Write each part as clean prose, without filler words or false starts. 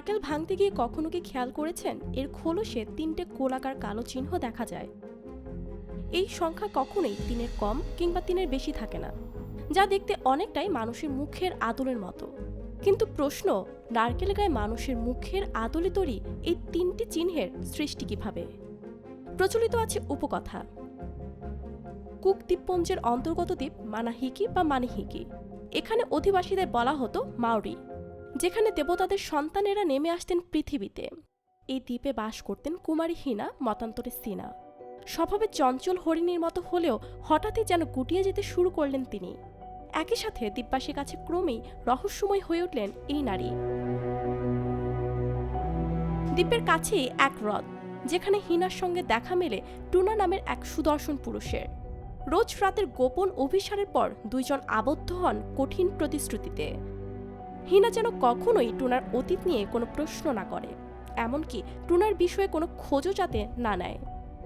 নারকেল ভাঙতে গিয়ে কখনো কি খেয়াল করেছেন এর খোলসে 3টে গোলাকার কালো চিহ্ন দেখা যায়? এই সংখ্যা কখনোই 3-এর কম কিংবা 3-এর বেশি থাকে না, যা দেখতে অনেকটাই মানুষের মুখের আদলের মতো। কিন্তু প্রশ্ন, নারকেল গায়ে মানুষের মুখের আদলে তৈরি এই 3টি চিহ্নের সৃষ্টি কিভাবে? প্রচলিত আছে উপকথা। কুক দ্বীপপুঞ্জের অন্তর্গত দ্বীপ মানাহিকি বা মানিহিকি, এখানে অধিবাসীদের বলা হতো মাওরি, যেখানে দেবতাদের সন্তানেরা নেমে আসতেন পৃথিবীতে। এই দ্বীপে বাস করতেন কুমারী হিনা, মতান্তরে সিনা। স্বভাবে চঞ্চল হরিণীর মতো হলেও হঠাৎই যেন গুটিয়ে যেতে শুরু করলেন তিনি। একই সাথে দ্বীপবাসীর কাছে ক্রমেই রহস্যময় হয়ে উঠলেন এই নারী। দ্বীপের কাছেই এক হ্রদ, যেখানে হিনার সঙ্গে দেখা মেলে টুনা নামের এক সুদর্শন পুরুষের। রোজ রাতের গোপন অভিসারের পর দুইজন আবদ্ধ হন কঠিন প্রতিশ্রুতিতে। হিনা যেন কখনোই টুনার অতীত নিয়ে কোনো প্রশ্ন না করে, এমনকি টুনার বিষয়ে কোনো খোঁজও যাতে না নেয়।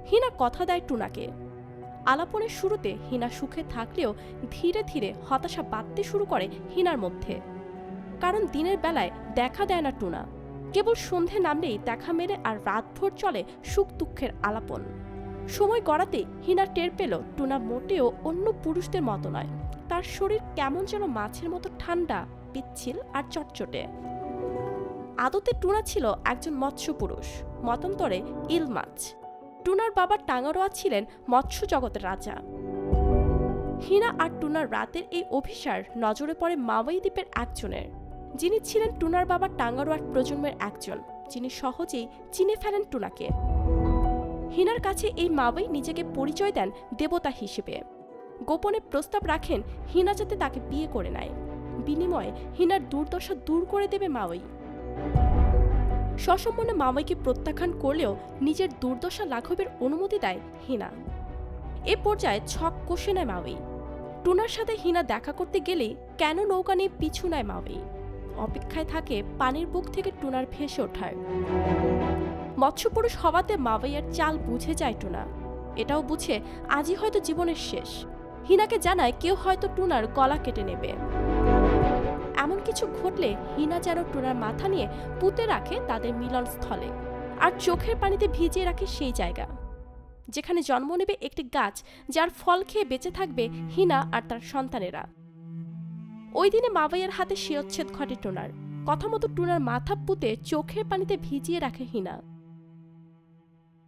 হিনা কথা দেয় টুনাকে। আলাপনের শুরুতে হিনা সুখে থাকলেও ধীরে ধীরে হতাশা বাড়তে শুরু করে হিনার মধ্যে। কারণ দিনের বেলায় দেখা দেয় না টুনা, কেবল সন্ধে নামলেই দেখা মেলে আর রাতভর চলে সুখ দুঃখের আলাপন। সময় গড়াতে হিনা টের পেল টুনা মোটেও অন্য পুরুষদের মতো নয়। তার শরীর কেমন যেন মাছের মতো ঠান্ডা, পিচ্ছিল আর চটচটে। আদতে টুনা ছিল একজন মৎস্য পুরুষ, মতান্তরে ইল মাছ। টুনার বাবা টাঙ্গারোয়া ছিলেন মৎস্য জগতের রাজা। হিনা আর টুনার রাতের এই অভিসার নজরে পড়ে মাওয়াই দ্বীপের একজনের, যিনি ছিলেন টুনার বাবা টাঙ্গারোয়ার প্রজন্মের একজন, যিনি সহজেই চিনে ফেলেন টুনাকে। হিনার কাছে এই মাওয়াই নিজেকে পরিচয় দেন দেবতা হিসেবে। গোপনে প্রস্তাব রাখেন হিনা যাতে তাকে বিয়ে করে নেয়, বিনিময়ে হিনার দুর্দশা দূর করে দেবে মাওয়াই। সসম্মানে মাওয়াইকে প্রত্যাখ্যান করলেও নিজের দুর্দশা লাঘবের অনুমতি দেয় হিনা। এ পর্যায়ে ছক কষে নেয় মাওয়াই। টুনার সাথে হিনা দেখা করতে গেলেই কেন নৌকা নিয়ে পিছু নেয় মাওয়াই। অপেক্ষায় থাকে পানির বুক থেকে টুনার ভেসে ওঠার। মৎস্যপুরুষ হওয়াতে মাওয়াইয়ের চাল বুঝে যায় টুনা। এটাও বুঝে আজই হয়তো জীবনের শেষ। হিনাকে জানায় কেউ হয়তো টুনার গলা কেটে নেবে। এমন কিছু ঘটলে হিনা যেন টুনার মাথা নিয়ে পুঁতে রাখে তাদের মিলনস্থলে, আর চোখের পানিতে ভিজিয়ে রাখে সেই জায়গা যেখানে জন্ম নেবে একটি গাছ, যার ফল খেয়ে বেঁচে থাকবে হিনা আর তার সন্তানেরা। ওই দিনে মাওয়াইয়ের হাতে শিরচ্ছেদ ঘটে টুনার। কথা মতো টুনার মাথা পুঁতে চোখের পানিতে ভিজিয়ে রাখে হিনা,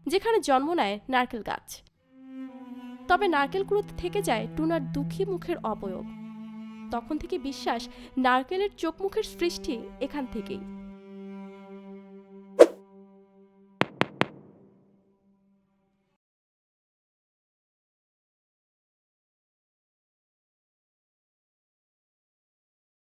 যেখানে জন্ম নেয় নারকেল গাছ। তবে নারকেলগুলোতে থেকে যায় টুনার দুঃখী মুখের অবয়ব। তখন থেকে বিশ্বাস, নারকেলের চোখ মুখের সৃষ্টি এখান থেকেই।